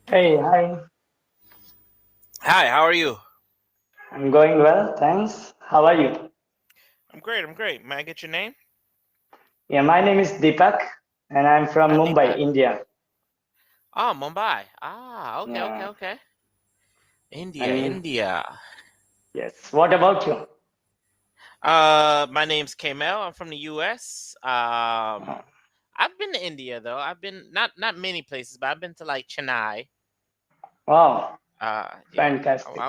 Hey, hi. Hi, how are you? I'm going well, thanks. How are you? I'm great. I'm great. May I get your name? Yeah, my name is Deepak and I'm from Hi, Mumbai, Deepak. India. Oh, Mumbai. Okay, okay, Yeah, okay. India, and India. yes, what about you? My name's Kamel. I'm from the U.S. Uh, I've been to India though. I've been not many places, but I've been to like Chennai. Wow, Yeah. fantastic.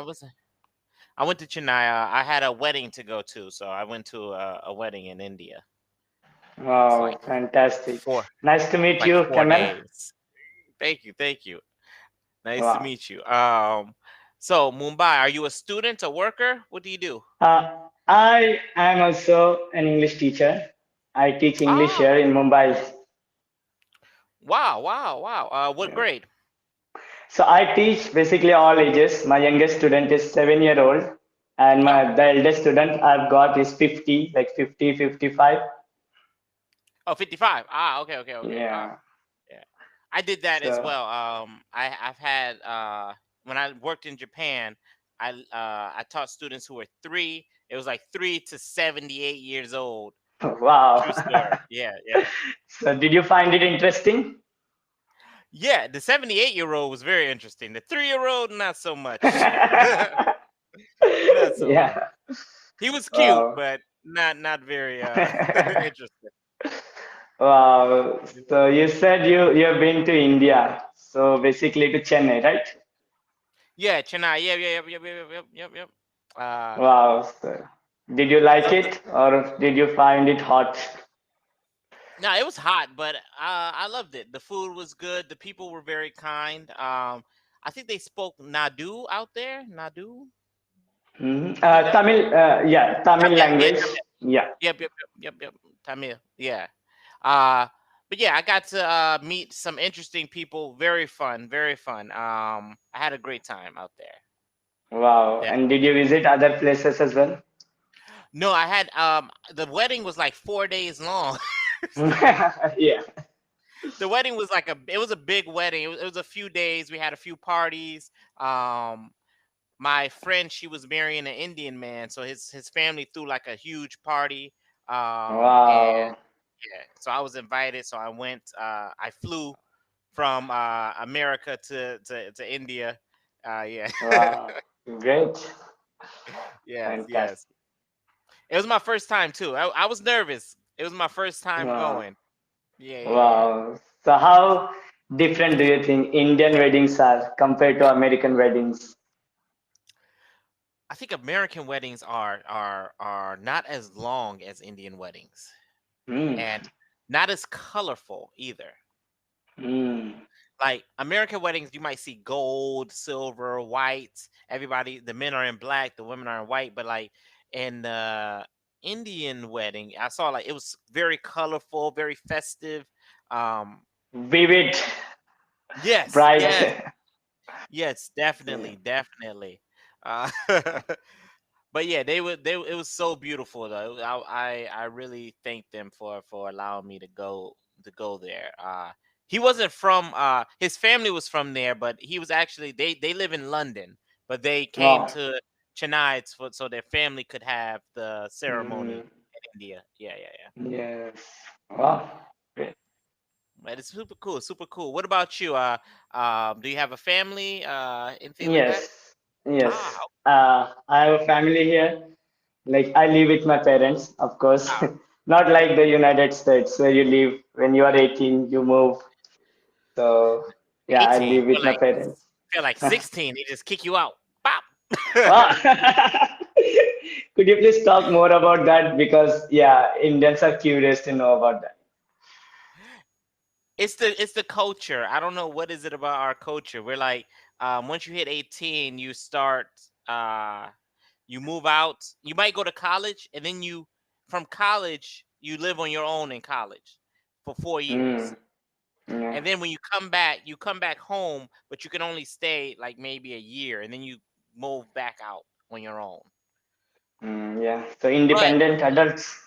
I went to Chennai. I had a wedding to go to, so I went to a wedding in India. It's Wow, fantastic. Nice to meet like you, four Kamal. days. Thank you. Nice to Wow. meet you. So Mumbai, are you a student, a worker? What do you do? I am also an English teacher. I teach English Ah, here in Mumbai. wow, wow, wow. What Yeah. grade? So I teach basically all ages. My youngest student is 7 year old, and Oh, the eldest student I've got is 50, like 50, 55. oh, 55. Ah, okay, okay, okay. Yeah. Yeah. I did that as So, well. I've had when I worked in Japan, I taught students who were three. It was like 3 to 78 years old. wow. True story. Yeah, yeah. So, did you find it interesting? Yeah, the 78-year-old was very interesting. The 3-year-old, not so much. Not so much. Yeah. He was cute, Wow. but not very interesting. Wow. So, you said you've been to India. So, basically to Chennai, right? Yeah, Chennai. Yeah, yeah, yep, yep, yep, yep, yep, yep. Uh, Wow. So, did you like love the. it or did you find it hot? No, it was hot, but I loved it. The food was good. The people were very kind. I think they spoke Nadu out there. Nadu, you know, Tamil, yeah, Tamil Tamil. Yeah, language. Tamil. Yeah. Yep, yep, yep, yep, yep. Tamil. Yeah. Uh, but yeah, I got to meet some interesting people. Very fun. Very fun. I had a great time out there. Wow. And did you Definitely. visit other places as well? No, I had the wedding was like 4 days long. Yeah. The wedding was like it was a big wedding. It was a few days. We had a few parties. Um, my friend, she was marrying an Indian man, so his family threw like a huge party. And Wow. yeah, so I was invited. So I went. I flew from America to India. Yeah, Wow. Great. yes, yes. Fantastic. It was my first time too. I was nervous. It was my first time Wow. going. Yeah, yeah, yeah. Wow. So how different do you think Indian weddings are compared to American weddings? I think American weddings are not as long as Indian weddings Hmm. and not as colorful either. Hmm. Like American weddings, you might see gold, silver, white. Everybody, the men are in black, the women are in white. But like in the Indian wedding, I saw like it was very colorful, very festive. Um, Vivid, yes, yes, bright. yes, Yeah. definitely, definitely. Uh, But yeah, it was so beautiful though. I really thank them for allowing me to go there. He wasn't from his family was from there, but he was actually they live in London, but they came Wow. to Chennai so their family could have the ceremony Hmm. in India. Yeah, yeah, yeah. Yes. Wow. Great. But it's super cool, super cool. What about you? Do you have a family? Anything like that? Yes. Yes. Ah, I have a family here. Like I live with my parents, of course. ah, Not yep, yep. like the United States where you live when you are 18, you move. So yeah, I 18. live with my parents. Feel like 16, they just kick you out. Bop. Wow. Could you please talk more about that? Because yeah, Indians are curious to know about that. It's the culture. I don't know what is it about our culture. We're like once you hit 18, you start you move out. You might go to college and then you from college you live on your own in college for 4 years. Mm, yeah, And then when you come back home, but you can only stay like maybe a year and then you move back out on your own. yeah. So But independent adults.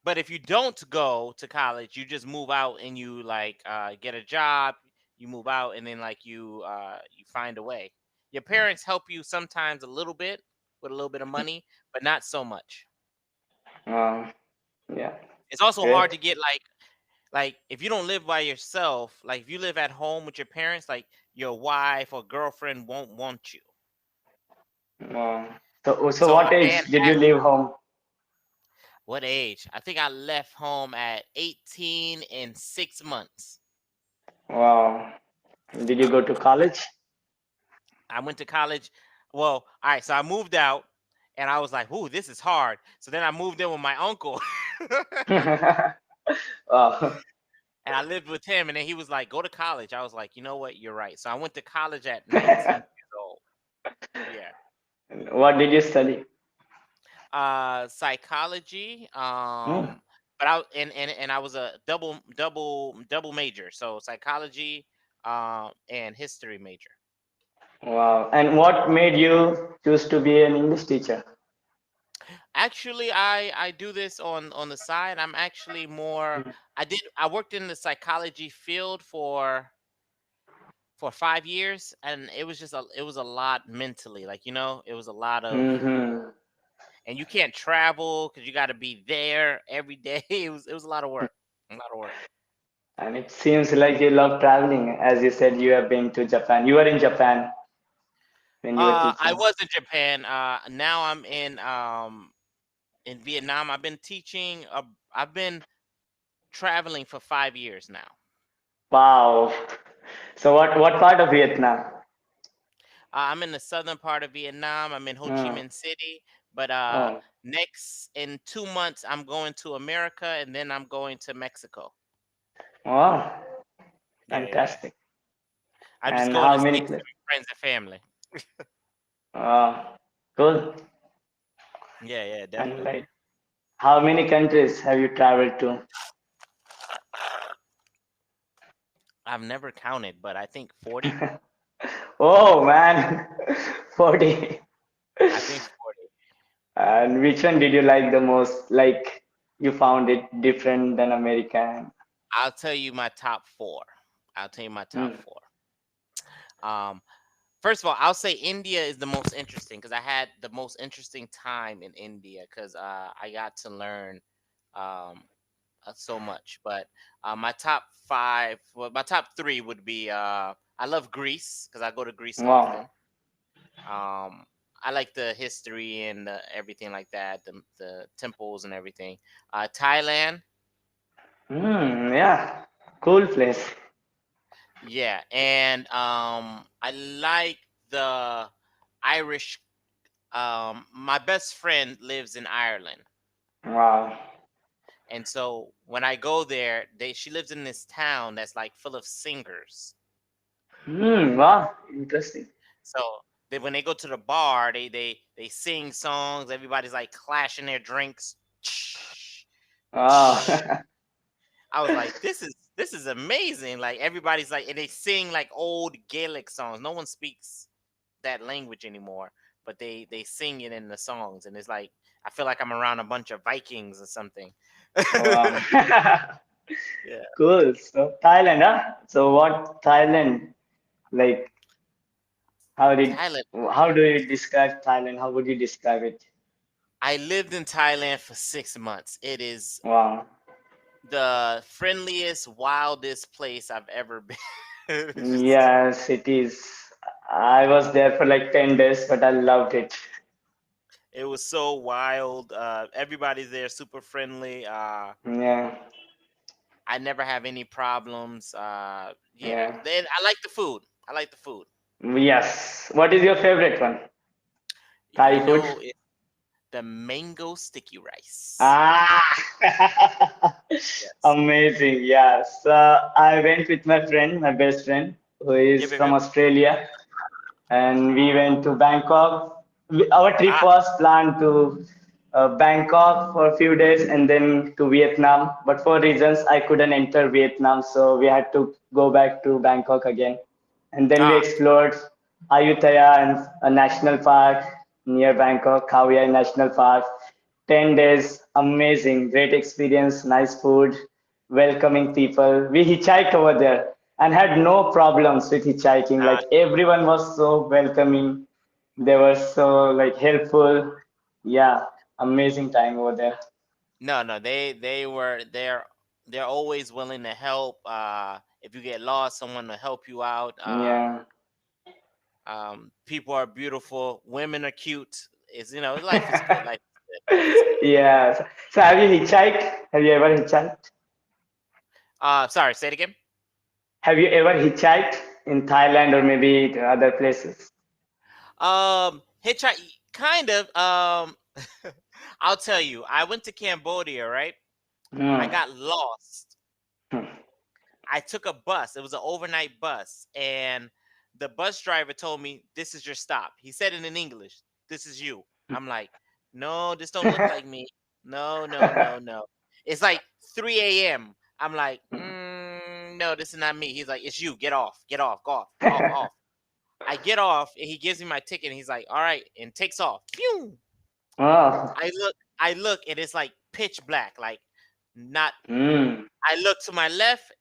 But if you don't go to college, you just move out and you like get a job. you move out, and then like you find a way. Your parents help you sometimes a little bit with a little bit of money, but not so much. Uh, yeah, It's also hard great. to get like if you don't live by yourself, like if you live at home with your parents, like your wife or girlfriend won't want you. Uh, so So what my age man did you had leave home? what age? I think I left home at 18 and 6 months. Wow. Did you go to college? I went to college. Well, all right, so I moved out and I was like, ooh, this is hard. So then I moved in with my uncle Wow. and I lived with him. And then he was like, go to college. I was like, you know what? You're right. So I went to college at 19 years old. Yeah. What did you study? Psychology. Hmm. But and I was a double major. So psychology and history major. Wow. And what made you choose to be an English teacher? Actually, I do this on the side. I'm actually more. I worked in the psychology field for 5 years, and it was a lot mentally. Like it was a lot of, Mm-hmm. and you can't travel because you got to be there every day. It was a lot of work, a lot of work. And it seems like you love traveling. As you said, you have been to Japan. You were in Japan when you were I teaching. was in Japan. Now I'm in Vietnam. I've been traveling for 5 years now. Wow. So what part of Vietnam? I'm in the southern part of Vietnam. I'm in Ho Chi Hmm. Minh City. But Oh, next in 2 months, I'm going to America, and then I'm going to Mexico. wow. Yeah, yeah. Fantastic. I'm just And going how to see many some friends and family. cool. Yeah, yeah, And definitely. like, how many countries have you traveled to? I've never counted, but I think 40. Oh man, 40. I think 40. And which one did you like the most? Like, you found it different than American? I'll tell you my top four. I'll tell you my top Hmm. four. Um, First of all, I'll say India is the most interesting because I had the most interesting time in India because I got to learn um, so much. But my top five, well, my top three would be I love Greece because I go to Greece Wow. often. I like the history and everything like that, the temples and everything. Thailand, Yeah. Cool place. yeah, and I like the Irish. My best friend lives in Ireland, Wow. and so when I go there, she lives in this town that's like full of singers. Wow. Interesting. So when they go to the bar, they sing songs. Everybody's like clashing their drinks. Wow. I was like, this is amazing. Like everybody's like, and they sing like old Gaelic songs. No one speaks that language anymore, but they sing it in the songs, and it's like I feel like I'm around a bunch of Vikings or something. Wow. Yeah, Cool. So Thailand, huh? So what Thailand like? How did Thailand. how do you describe Thailand? How would you describe it? I lived in Thailand for 6 months. It is Wow. the friendliest, wildest place I've ever been. It's just, Yes, it is. I was there for like 10 days, but I loved it. it was so wild. Everybody's there, super friendly. Yeah, I never have any problems. Yeah. yeah. Then I like the food. I like the food. Yes. What is your favorite one? You Thai food? know, it's the mango sticky rice. Ah, Yes. amazing. Yes. I went with my friend, my best friend, who is Yep, yep, from yep. Australia, and we went to Bangkok. Our trip Ah, was planned to Bangkok for a few days and then to Vietnam, but for reasons I couldn't enter Vietnam, so we had to go back to Bangkok again. And then we ah. explored Ayutthaya and a national park near Bangkok, Khao Yai National Park. 10 days, amazing, great experience, nice food, welcoming people. We hitchhiked over there. and had no problems with hitchhiking. Nah, Like everyone was so welcoming. They were so like helpful. Yeah, amazing time over there. no, no, they're always willing to help. If you get lost, someone will help you out. Yeah. People are beautiful. Women are cute. Is life is good. Life is good. Life is good. Yeah. So have you hitchhiked? Have you ever hitchhiked? Sorry, say it again. Have you ever hitchhiked in Thailand or maybe to other places? Hitchhike, kind of. I'll tell you. I went to Cambodia, right? I Hmm. got lost. Hmm. I took a bus. It was an overnight bus, and the bus driver told me, "This is your stop." He said it in English. "This is you." I'm like, "No, this don't look like me. No, no, no, no." It's like 3 a.m. I'm like, "No, this is not me." He's like, "It's you. Get off, go off, off, off." I get off, and he gives me my ticket. And he's like, "All right," and takes off. Pew! Oh. I look, and it's like pitch black. Like, not. Hmm. I look to my left,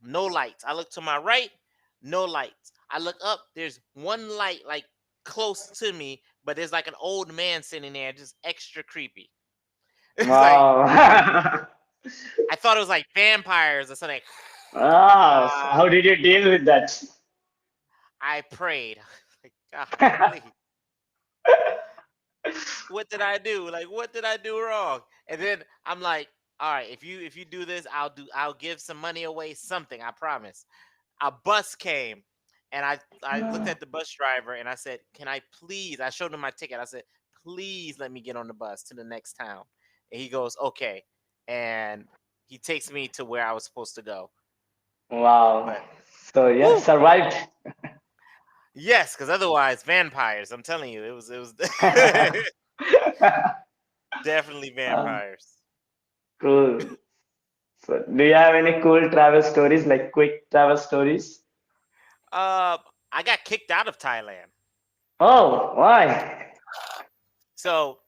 no lights. I look to my right, no lights. I look up, there's one light like close to me, but there's like an old man sitting there, just extra creepy. It's like Wow. I thought it was like vampires or something. Ah, so Uh, how did you deal with that? I prayed. Like, God, please, what did I do? Like, what did I do wrong? And then I'm like, all right, if you do this, I'll give some money away, something. I promise. A bus came, and I looked at the bus driver and I said, "Can I please?" I showed him my ticket. I said, "Please let me get on the bus to the next town." And he goes, "Okay," and he takes me to where I was supposed to go. Wow. But So yeah, woo, survived. yes, because otherwise, vampires. I'm telling you, it was definitely Um, vampires. cool. So do you have any cool travel stories, like quick travel stories? Uh, I got kicked out of Thailand. Oh, why? So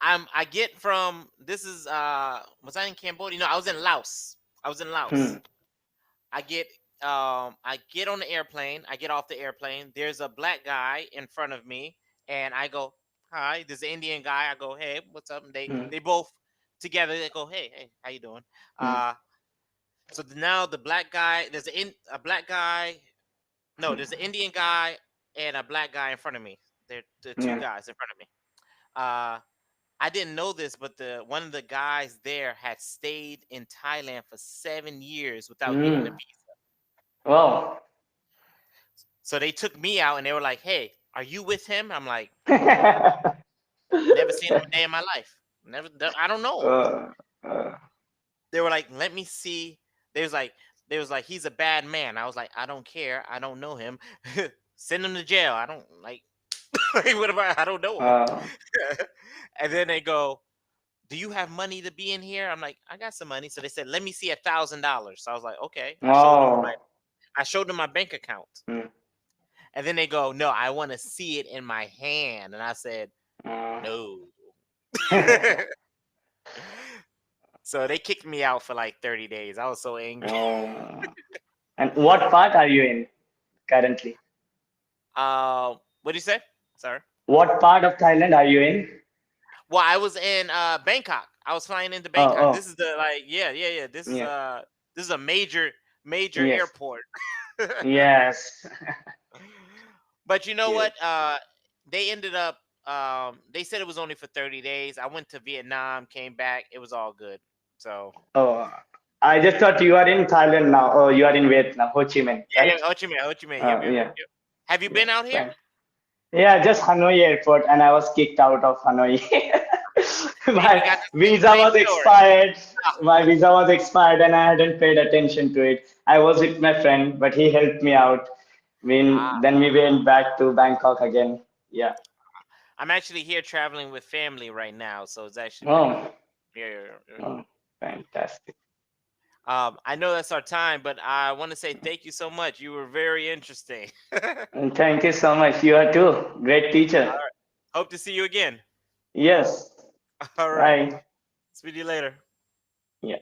I get from this is was I in Cambodia? No, I was in Laos. I was in Laos. Hmm. I get I get on the airplane. I get off the airplane. There's a black guy in front of me, and I go, "Hi." There's an Indian guy. I go, "Hey, what's up?" And they Hmm. they both together. They go, "Hey, hey, how you doing?" Hmm. Uh, so now the black guy. A black guy. No, there's an Indian guy and a black guy in front of me. They're the two Yeah. guys in front of me. Uh, I didn't know this, but the one of the guys there had stayed in Thailand for 7 years without getting a Hmm. visa. Wow. So they took me out and they were like, "Hey, are you with him?" I'm like, "Never seen him a day in my life. Never. I don't know." uh, uh, They were like, "Let me see." They was like, "He's a bad man." I was like, "I don't care. I don't know him. Send him to jail. I don't like. Like, what about? I don't know him." uh, And then they go, "Do you have money to be in here?" I'm like, "I got some money." So they said, "Let me see $1,000." So I was like, "Okay." oh. I showed them my bank account, Hmm. and then they go, "No, I want to see it in my hand." And I said, Uh, "No." So they kicked me out for like 30 days. I was so angry. oh. And what part are you in currently? What do you say? Sorry. What part of Thailand are you in? Well, I was in Bangkok. I was flying into Oh, Bangkok. This oh, is the like, yeah, yeah, yeah. yeah, This is a major yes, airport. yes. But you know Yes. what? They ended up. They said it was only for 30 days. I went to Vietnam, came back. It was all good. So Oh, I just thought you are in Thailand now. Oh, you are in Vietnam, Ho Chi Minh, yeah, right? yeah. Ho Chi Minh, Ho Chi Minh. Yep, yep, yep, Yeah, yep. Have you yeah, been out here? fine. Yeah, just Hanoi airport, and I was kicked out of Hanoi. See, we My got the visa same was story. expired. My visa was expired, and I hadn't paid attention to it. I was with my friend, but he helped me out. Ah, Then we went back to Bangkok again. Yeah. I'm actually here traveling with family right now, so it's actually pretty Oh, cool. Yeah, yeah, yeah, yeah. oh, fantastic. I know that's our time, but I want to say thank you so much. You were very interesting. All And thank you so much. You are too. Great teacher. right. Hope to see you again. Yes. All right. Bye. Speak to you later. Yeah.